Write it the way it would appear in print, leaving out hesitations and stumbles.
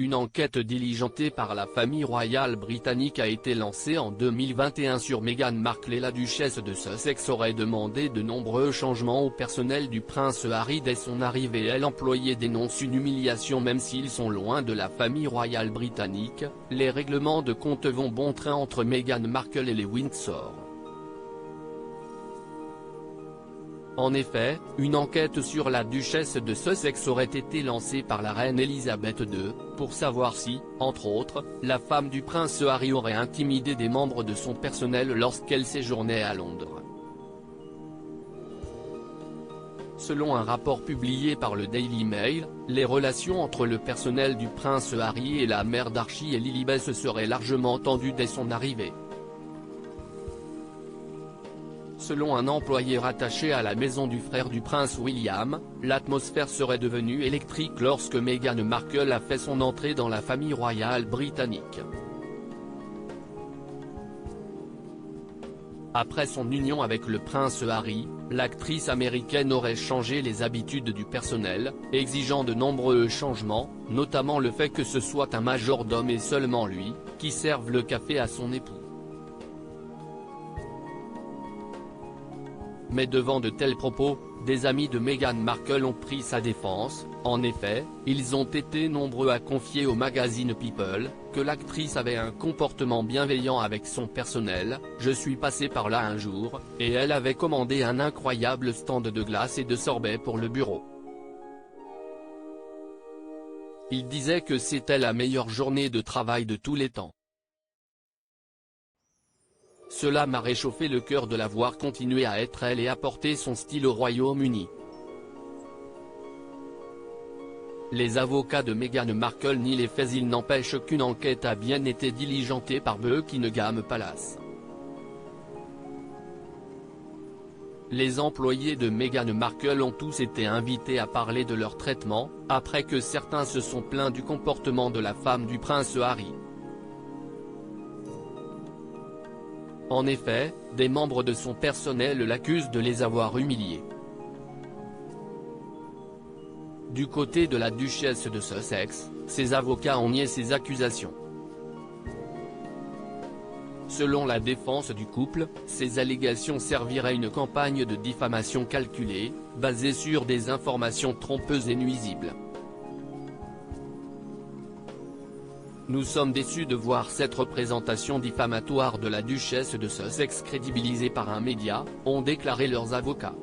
Une enquête diligentée par la famille royale britannique a été lancée en 2021 sur Meghan Markle et la duchesse de Sussex aurait demandé de nombreux changements au personnel du prince Harry dès son arrivée. Elle employée dénonce une humiliation même s'ils sont loin de la famille royale britannique, les règlements de compte vont bon train entre Meghan Markle et les Windsor. En effet, une enquête sur la duchesse de Sussex aurait été lancée par la reine Elisabeth II, pour savoir si, entre autres, la femme du prince Harry aurait intimidé des membres de son personnel lorsqu'elle séjournait à Londres. Selon un rapport publié par le Daily Mail, les relations entre le personnel du prince Harry et la mère d'Archie et Lilibet seraient largement tendues dès son arrivée. Selon un employé rattaché à la maison du frère du prince William, l'atmosphère serait devenue électrique lorsque Meghan Markle a fait son entrée dans la famille royale britannique. Après son union avec le prince Harry, l'actrice américaine aurait changé les habitudes du personnel, exigeant de nombreux changements, notamment le fait que ce soit un majordome et seulement lui, qui serve le café à son époux. Mais devant de tels propos, des amis de Meghan Markle ont pris sa défense. En effet, ils ont été nombreux à confier au magazine People, que l'actrice avait un comportement bienveillant avec son personnel. « Je suis passé par là un jour, et elle avait commandé un incroyable stand de glace et de sorbet pour le bureau. Il disait que c'était la meilleure journée de travail de tous les temps. Cela m'a réchauffé le cœur de la voir continuer à être elle et apporter son style au Royaume-Uni. » Les avocats de Meghan Markle nient les faits. Il n'empêche qu'une enquête a bien été diligentée par Buckingham Palace. Les employés de Meghan Markle ont tous été invités à parler de leur traitement, après que certains se sont plaints du comportement de la femme du prince Harry. En effet, des membres de son personnel l'accusent de les avoir humiliés. Du côté de la duchesse de Sussex, ses avocats ont nié ces accusations. Selon la défense du couple, ces allégations serviraient une campagne de diffamation calculée, basée sur des informations trompeuses et nuisibles. Nous sommes déçus de voir cette représentation diffamatoire de la duchesse de Sussex crédibilisée par un média, ont déclaré leurs avocats.